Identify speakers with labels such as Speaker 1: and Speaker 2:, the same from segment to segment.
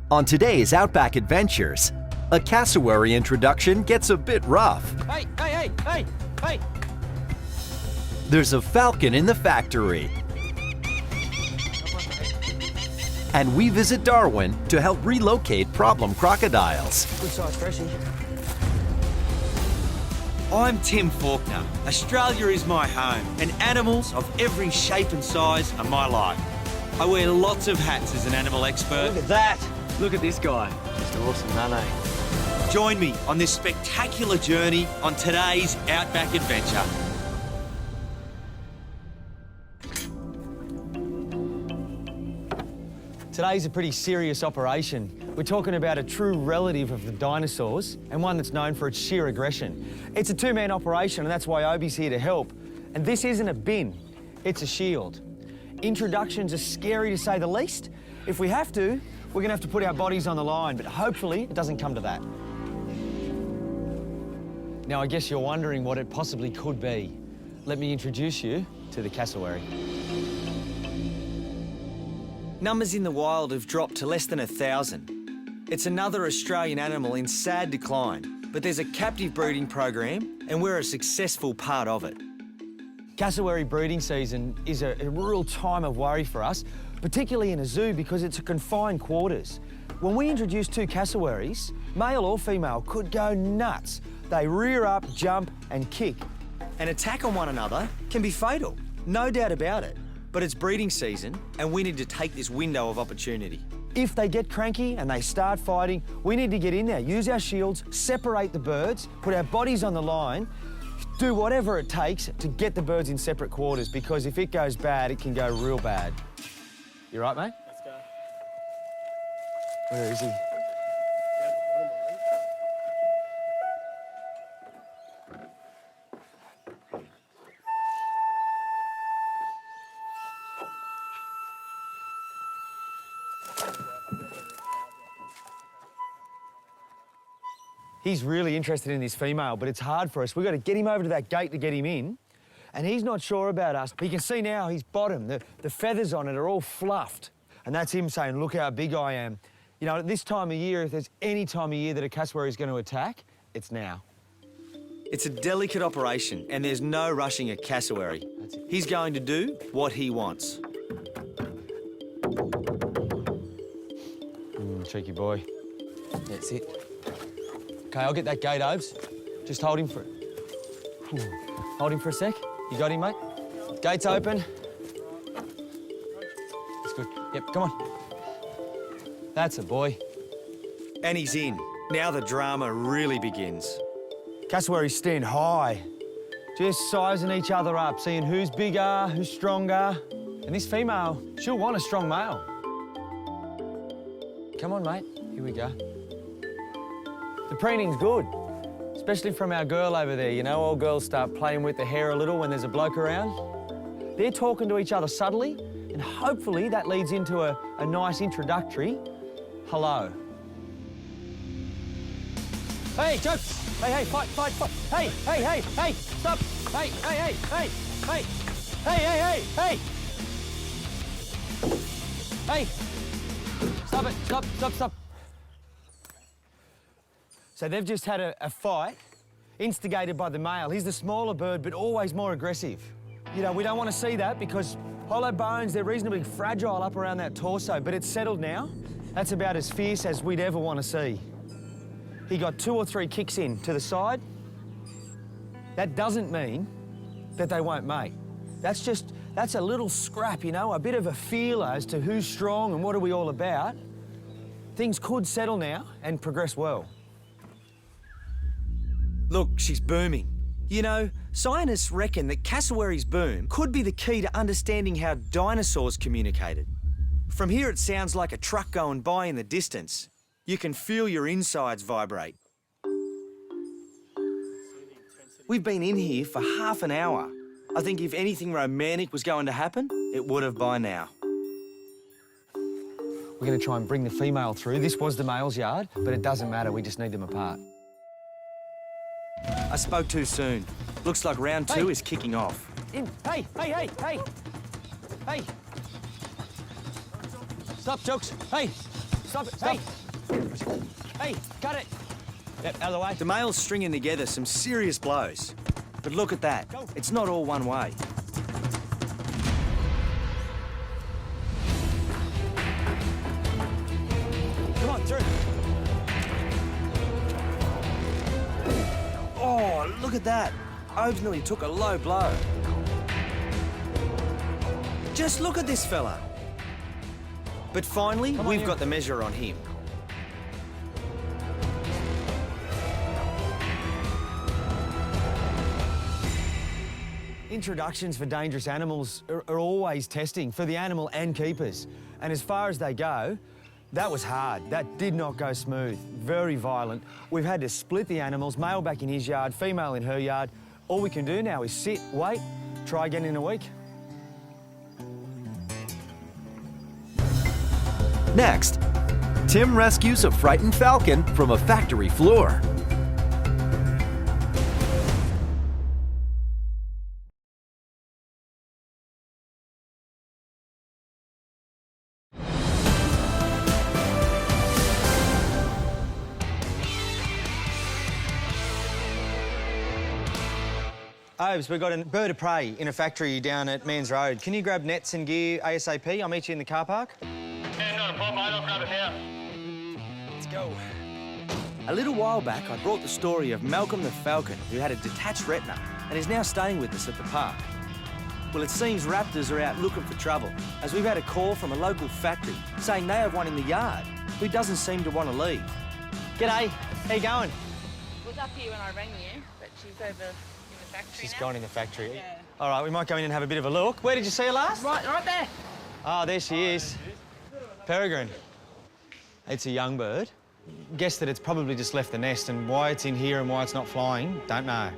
Speaker 1: On today's Outback Adventures, a cassowary introduction gets a bit rough.
Speaker 2: Hey, hey, hey, hey, hey!
Speaker 1: There's a falcon in the factory. And we visit Darwin to help relocate problem crocodiles.
Speaker 2: Good size freshie. I'm Tim Falkner. Australia is my home, and animals of every shape and size are my life. I wear lots of hats as an animal expert.
Speaker 3: Look at that! Look at this guy. Just awesome, aren't they?
Speaker 2: Join me on this spectacular journey on today's Outback Adventure.
Speaker 3: Today's a pretty serious operation. We're talking about a true relative of the dinosaurs and one that's known for its sheer aggression. It's a two-man operation, and that's why Obi's here to help. And this isn't a bin, it's a shield. Introductions are scary to say the least. If we have to, we're gonna have to put our bodies on the line, but hopefully it doesn't come to that. Now, I guess you're wondering what it possibly could be. Let me introduce you to the cassowary.
Speaker 2: Numbers in the wild have dropped to less than 1,000. It's another Australian animal in sad decline, but there's a captive breeding program and we're a successful part of it.
Speaker 3: Cassowary breeding season is a real time of worry for us, particularly in a zoo because it's a confined quarters. When we introduce two cassowaries, male or female, could go nuts. They rear up, jump and kick.
Speaker 2: An attack on one another can be fatal, no doubt about it. But it's breeding season and we need to take this window of opportunity.
Speaker 3: If they get cranky and they start fighting, we need to get in there, use our shields, separate the birds, put our bodies on the line, do whatever it takes to get the birds in separate quarters, because if it goes bad, it can go real bad. You right, mate?
Speaker 4: Let's go.
Speaker 3: Where is he? He's really interested in this female, but it's hard for us. We've got to get him over to that gate to get him in, and he's not sure about us. But you can see now his bottom, the feathers on it are all fluffed, and that's him saying, look how big I am. You know, at this time of year, if there's any time of year that a cassowary is going to attack, it's now.
Speaker 2: It's a delicate operation and there's no rushing a cassowary. He's going to do what he wants.
Speaker 3: Cheeky boy. That's it. Okay, I'll get that gate, Obes. Just hold him for it. Hold him for a sec. You got him, mate? Gate's open. That's good. Yep, come on. That's a boy.
Speaker 2: And he's in. Now the drama really begins.
Speaker 3: Cassowaries stand high, just sizing each other up, seeing who's bigger, who's stronger. And this female, she'll want a strong male. Come on, mate. Here we go. The preening's good, especially from our girl over there. You know, all girls start playing with the hair a little when there's a bloke around. They're talking to each other subtly, and hopefully that leads into a nice introductory hello. Hey, jokes! Hey, hey, fight, fight, fight! Hey, hey, hey, hey, stop! Hey, hey, hey, hey, hey! Hey, hey, hey, hey! Hey! Stop it, stop, stop, stop. So they've just had a fight, instigated by the male. He's the smaller bird, but always more aggressive. You know, we don't want to see that because hollow bones, they're reasonably fragile up around that torso, but it's settled now. That's about as fierce as we'd ever want to see. He got 2 or 3 kicks in to the side. That doesn't mean that they won't mate. That's a little scrap, you know, a bit of a feeler as to who's strong and what are we all about. Things could settle now and progress well.
Speaker 2: Look, she's booming. You know, scientists reckon that cassowary's boom could be the key to understanding how dinosaurs communicated. From here it sounds like a truck going by in the distance. You can feel your insides vibrate. We've been in here for half an hour. I think if anything romantic was going to happen, it would have by now.
Speaker 3: We're going to try and bring the female through. This was the male's yard, but it doesn't matter. We just need them apart.
Speaker 2: I spoke too soon. Looks like round 2 is kicking off.
Speaker 3: In. Hey, hey, hey, hey! Hey! Stop, jokes. Hey! Stop it! Stop! Hey, cut it! Yep, out of the way.
Speaker 2: The male's stringing together some serious blows. But look at that.
Speaker 3: Go.
Speaker 2: It's not all one way.
Speaker 3: Come on, through.
Speaker 2: Oh, look at that. Oves nearly took a low blow. Just look at this fella. But finally,
Speaker 3: Come on,
Speaker 2: we've
Speaker 3: you.
Speaker 2: got the measure on him.
Speaker 3: Introductions for dangerous animals are always testing for the animal and keepers. And as far as they go, that was hard. That did not go smooth. Very violent. We've had to split the animals, male back in his yard, female in her yard. All we can do now is sit, wait, try again in a week.
Speaker 1: Next, Tim rescues a frightened falcon from a factory floor.
Speaker 3: Obes, we've got a bird of prey in a factory down at Man's Road. Can you grab nets and gear ASAP? I'll meet you in the car park.
Speaker 4: Yeah, not a problem, mate. I'll grab it now.
Speaker 3: Let's go.
Speaker 2: A little while back, I brought the story of Malcolm the falcon, who had a detached retina and is now staying with us at the park. Well, it seems raptors are out looking for trouble, as we've had a call from a local factory saying they have one in the yard who doesn't seem to want to leave.
Speaker 3: G'day, how you going?
Speaker 5: Was up here when I rang you, but she's over in the factory
Speaker 3: She's
Speaker 5: now.
Speaker 3: gone in the factory.
Speaker 5: Yeah.
Speaker 3: All right, we might go in and have a bit of a look. Where did you see her last?
Speaker 5: Right there.
Speaker 3: Oh, there she is. Peregrine. It's a young bird. Guess that it's probably just left the nest, and why it's in here and why it's not flying, don't know.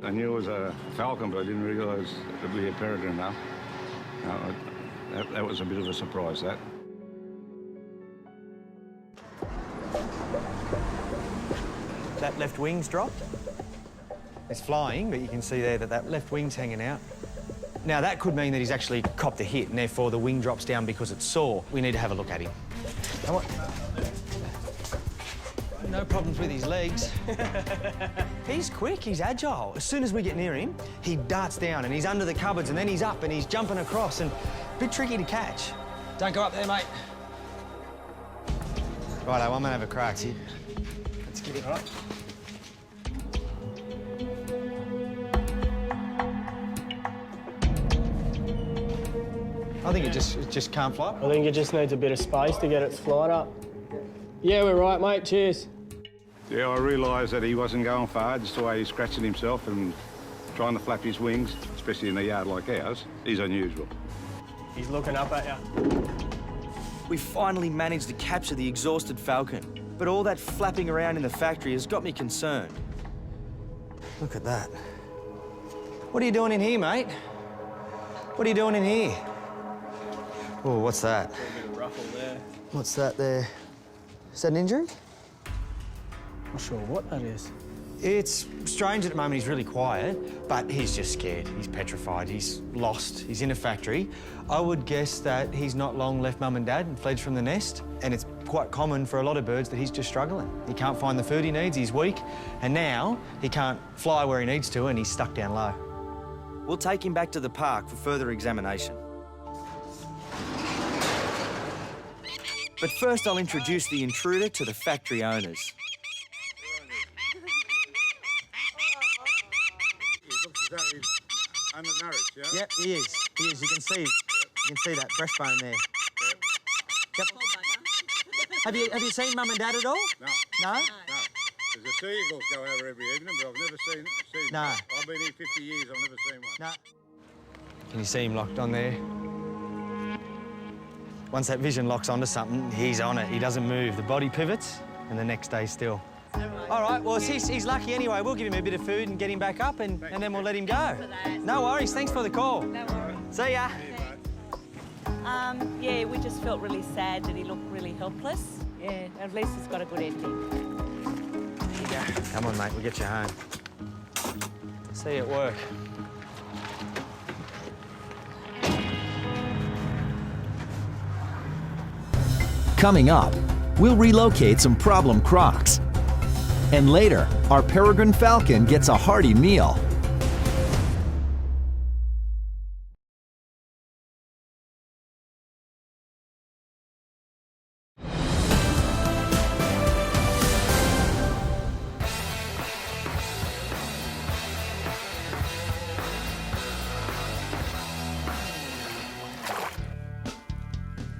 Speaker 6: I knew it was a falcon, but I didn't realise it'd be a peregrine now. That was a bit of a surprise, that.
Speaker 3: That left wing's dropped. It's flying, but you can see there that that left wing's hanging out. Now, that could mean that he's actually copped a hit, and therefore the wing drops down because it's sore. We need to have a look at him. Come on. No problems with his legs. He's quick, he's agile. As soon as we get near him, he darts down and he's under the cupboards and then he's up and he's jumping across and a bit tricky to catch. Don't go up there, mate. Righto, I'm gonna have a crack. Let's get him. All right. I think it just can't fly.
Speaker 7: I think it just needs a bit of space to get its flight up. Yeah, we're right, mate. Cheers.
Speaker 6: Yeah, I realised that he wasn't going far, just the way he's scratching himself and trying to flap his wings, especially in a yard like ours, is unusual.
Speaker 7: He's looking up at you.
Speaker 2: We finally managed to capture the exhausted falcon, but all that flapping around in the factory has got me concerned.
Speaker 3: Look at that. What are you doing in here, mate? What are you doing in here? Oh, what's that?
Speaker 7: A bit of ruffle there.
Speaker 3: What's that there? Is that an injury?
Speaker 7: Not sure what that is.
Speaker 3: It's strange at the moment, he's really quiet, but he's just scared. He's petrified, he's lost, he's in a factory. I would guess that he's not long left mum and dad and fled from the nest, and it's quite common for a lot of birds that he's just struggling. He can't find the food he needs, he's weak, and now he can't fly where he needs to and he's stuck down low.
Speaker 2: We'll take him back to the park for further examination. But first I'll introduce the intruder to the factory owners.
Speaker 6: He looks as though he's undernourished, yeah?
Speaker 3: Yep, he is. He is. You can see that breastbone there. Yep. Have you seen mum and dad at all?
Speaker 6: No,
Speaker 3: No?
Speaker 6: no. There's a sea eagles go over every evening, but I've never seen
Speaker 3: No.
Speaker 6: I've been here 50 years, I've never seen one.
Speaker 3: No. Can you see him locked on there? Once that vision locks onto something, he's on it. He doesn't move. The body pivots and the neck stays still. All right, well, he's lucky anyway. We'll give him a bit of food and get him back up and then we'll let him go. No worries. Thanks for the call.
Speaker 5: No worries.
Speaker 3: See ya.
Speaker 5: Yeah, we just felt really sad that he looked really helpless. Yeah, at least he's got a good ending.
Speaker 3: Yeah. Come on, mate. We'll get you home. See you at work.
Speaker 1: Coming up, we'll relocate some problem crocs. And later, our peregrine falcon gets a hearty meal.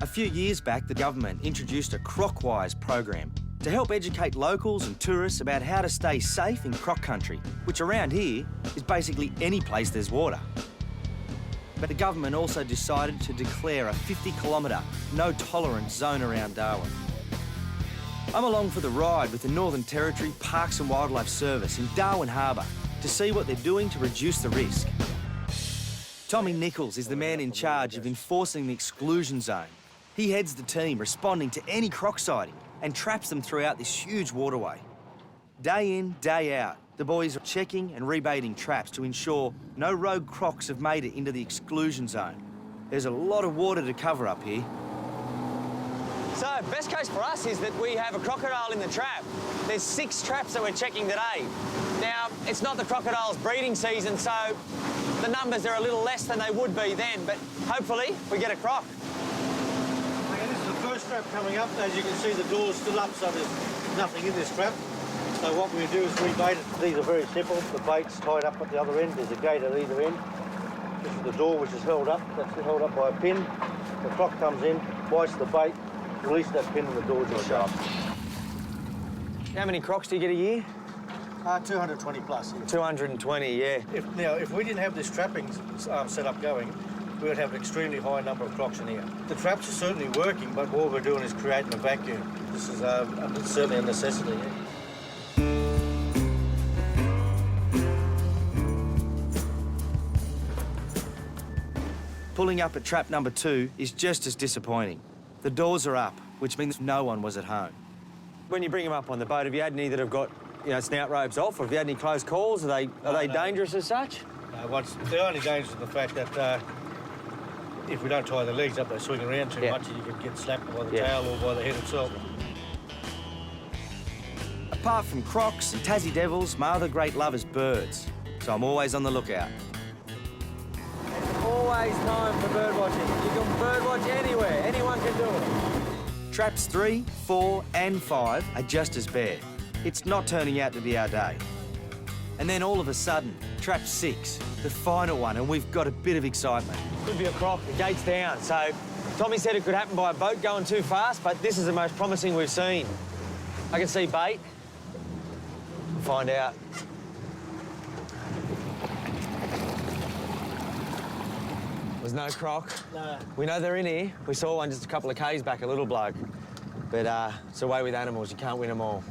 Speaker 2: A few years back, the government introduced a Crocwise program to help educate locals and tourists about how to stay safe in croc country, which around here is basically any place there's water. But the government also decided to declare a 50-kilometre no-tolerance zone around Darwin. I'm along for the ride with the Northern Territory Parks and Wildlife Service in Darwin Harbour to see what they're doing to reduce the risk. Tommy Nichols is the man in charge of enforcing the exclusion zone. He heads the team responding to any croc sighting and traps them throughout this huge waterway. Day in, day out, the boys are checking and rebaiting traps to ensure no rogue crocs have made it into the exclusion zone. There's a lot of water to cover up here.
Speaker 3: So, best case for us is that we have a crocodile in the trap. There's 6 traps that we're checking today. Now, it's not the crocodile's breeding season, so the numbers are a little less than they would be then, but hopefully we get a croc.
Speaker 8: Okay, this is the first trap coming up. As you can see, the door's still up, so there's nothing in this trap. So what we do is rebait it. These are very simple. The bait's tied up at the other end. There's a gate at either end. This is the door, which is held up. That's held up by a pin. The croc comes in, bites the bait, release that pin, and the door just shuts.
Speaker 3: How many crocs do you get a year?
Speaker 8: 220 plus. Yeah.
Speaker 3: 220, yeah.
Speaker 8: If we didn't have this trapping set up going, we would have an extremely high number of crocs in here. The traps are certainly working, but what we're doing is creating a vacuum. This is certainly a necessity. Yeah.
Speaker 2: Pulling up at trap number 2 is just as disappointing. The doors are up, which means no one was at home.
Speaker 3: When you bring them up on the boat, have you had any that have got, snout ropes off, or have you had any close calls? Are they dangerous as such?
Speaker 8: The only danger is the fact that if we don't tie the legs up, they swing around too much and you can get slapped by the tail or by the head itself.
Speaker 2: Apart from crocs and Tassie devils, my other great love is birds, so I'm always on the lookout.
Speaker 3: Always time for bird watching. You can bird watch anywhere. Anyone can do it.
Speaker 2: Traps 3, 4 and 5 are just as bad. It's not turning out to be our day. And then all of a sudden, trap 6, the final one, and we've got a bit of excitement.
Speaker 3: Could be a croc. The gate's down. So Tommy said it could happen by a boat going too fast, but this is the most promising we've seen. I can see bait. We'll find out. There's no croc.
Speaker 8: No.
Speaker 3: We know they're in here. We saw one just a couple of k's back, a little bloke. But it's the way with animals, you can't win them all.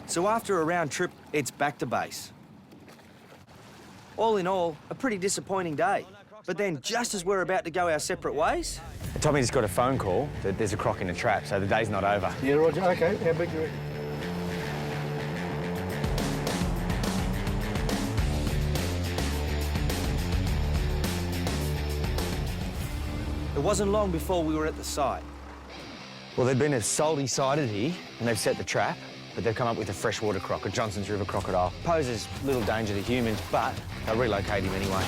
Speaker 2: So after a round trip, it's back to base. All in all, a pretty disappointing day. But then, just as we're about to go our separate ways...
Speaker 3: Tommy just got a phone call that there's a croc in the trap, so the day's not over.
Speaker 8: Yeah, Roger. OK, how big are you?
Speaker 2: It wasn't long before we were at the site.
Speaker 3: Well, there'd been a soldy sighted here, and they've set the trap, but they've come up with a freshwater croc, a Johnson's River crocodile. Poses little danger to humans, but they'll relocate him anyway.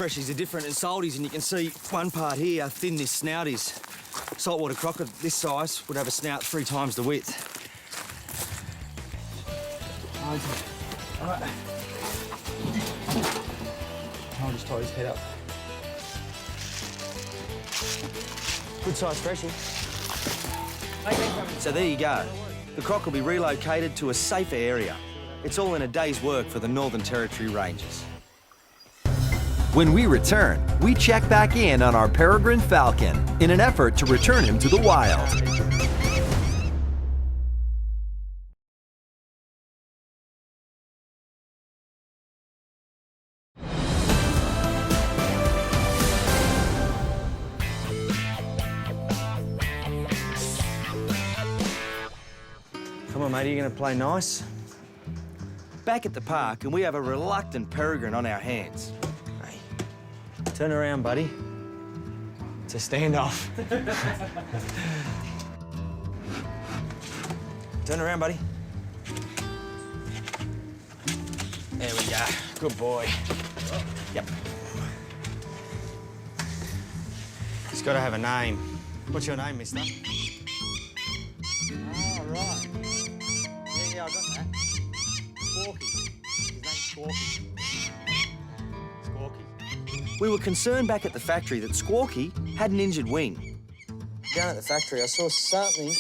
Speaker 2: Freshies are different than salties, and you can see one part here how thin this snout is. Saltwater croc of this size would have a snout 3 times the width.
Speaker 3: All right. I'll just tie his head up. Good size freshie.
Speaker 2: So there you go. The croc will be relocated to a safer area. It's all in a day's work for the Northern Territory Rangers.
Speaker 1: When we return, we check back in on our peregrine falcon in an effort to return him to the wild.
Speaker 3: on, mate, are you going to play nice?
Speaker 2: Back at the park, and we have a reluctant peregrine on our hands.
Speaker 3: Hey, turn around, buddy. It's a standoff. Turn around, buddy. There we go. Good boy. Yep. He's got to have a name. What's your name, mister? Oh, right. Yeah, I got that. Squawky. His name's Squawky. Squawky.
Speaker 2: We were concerned back at the factory that Squawky had an injured wing.
Speaker 3: Down at the factory, I saw something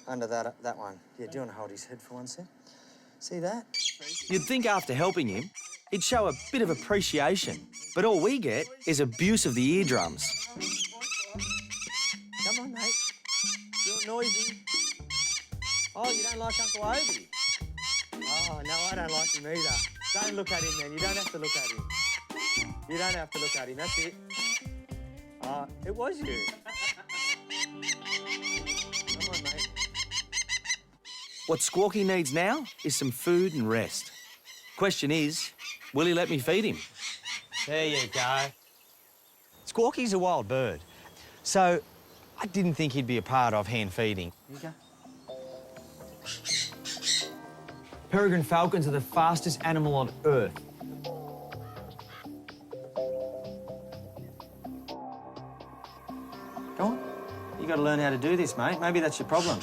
Speaker 3: under that one. Yeah, do you want to hold his head for one sec? See that?
Speaker 2: You'd think after helping him, he'd show a bit of appreciation, but all we get is abuse of the eardrums.
Speaker 3: Come on, mate. You're noisy. Oh, you don't like Uncle Obie? Oh, no, I don't like him either. Don't look at him, then. You don't have to look at him. You don't have to look at him. That's it. Oh, it was you. Come on, mate.
Speaker 2: What Squawky needs now is some food and rest. Question is, will he let me feed him?
Speaker 3: There you go. Squawky's a wild bird, so I didn't think he'd be a part of hand feeding. Here you go. Peregrine falcons are the fastest animal on Earth. Go on. You got to learn how to do this, mate. Maybe that's your problem.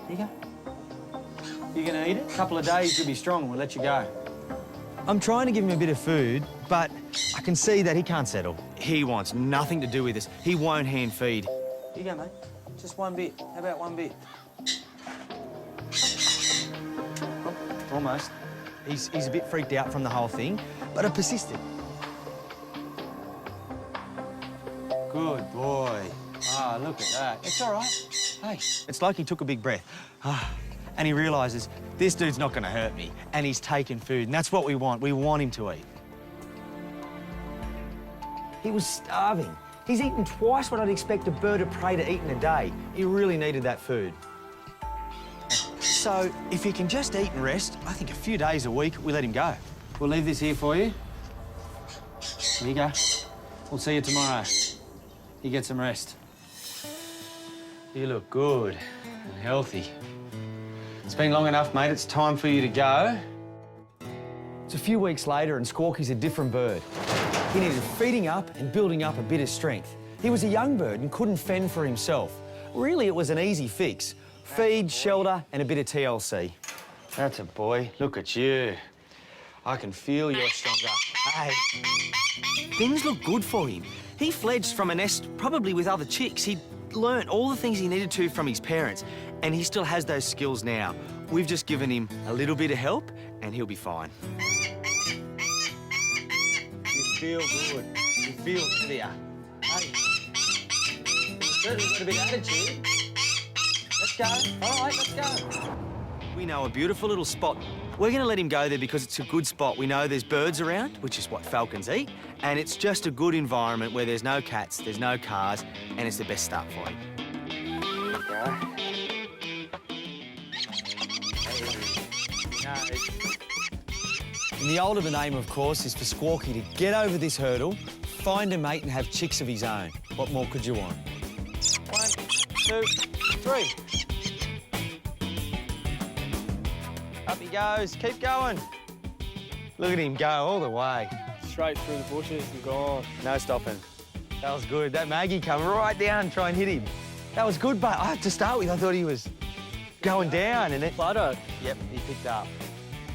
Speaker 3: Here you go. You gonna eat it? A couple of days, you'll be strong and we'll let you go. I'm trying to give him a bit of food, but I can see that he can't settle.
Speaker 2: He wants nothing to do with this. He won't hand feed.
Speaker 3: Here you go, mate. Just one bit. How about one bit? Oh, almost. He's a bit freaked out from the whole thing, but I persisted. Good boy. Ah, look at that. It's all right. Hey, it's like he took a big breath. And he realises this dude's not going to hurt me, and he's taken food, and that's what we want. We want him to eat. He was starving. He's eaten twice what I'd expect a bird of prey to eat in a day. He really needed that food. So if he can just eat and rest, I think a few days a week, we let him go. We'll leave this here for you. Here you go. We'll see you tomorrow. You get some rest. You look good and healthy. It's been long enough, mate. It's time for you to go. It's a few weeks later and Squawky's a different bird. He needed feeding up and building up a bit of strength. He was a young bird and couldn't fend for himself. Really, it was an easy fix. Feed, shelter, and a bit of TLC. That's a boy. Look at you. I can feel you're stronger. Hey.
Speaker 2: Things look good for him. He fledged from a nest, probably with other chicks. He'd learnt all the things he needed to from his parents, and he still has those skills now. We've just given him a little bit of help, and he'll be fine.
Speaker 3: You feel good. You feel clear. Hey. You've certainly got a bit of attitude. Let's go. All right, let's go.
Speaker 2: We know a beautiful little spot. We're going to let him go there because it's a good spot. We know there's birds around, which is what falcons eat, and it's just a good environment where there's no cats, there's no cars, and it's the best start for him.
Speaker 3: There you go. Hey. And the ultimate aim, of course, is for Squawky to get over this hurdle, find a mate and have chicks of his own. What more could you want? 1, 2, 3. Up he goes. Keep going. Look at him go all the way.
Speaker 7: Straight through the bushes and gone.
Speaker 3: No stopping. That was good. That Maggie come right down and try and hit him. That was good, but to start with, I thought he was going down and then...
Speaker 7: Flutter.
Speaker 3: Yep, he picked up.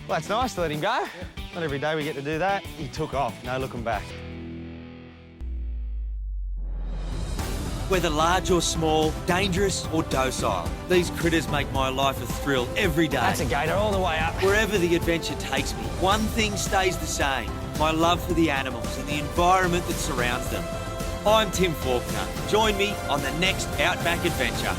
Speaker 3: Well, it's nice to let him go. Yep. Not every day we get to do that. He took off, no looking back.
Speaker 2: Whether large or small, dangerous or docile, these critters make my life a thrill every day.
Speaker 3: That's a gator all the way up.
Speaker 2: Wherever the adventure takes me, one thing stays the same: my love for the animals and the environment that surrounds them. I'm Tim Falkner. Join me on the next Outback Adventure.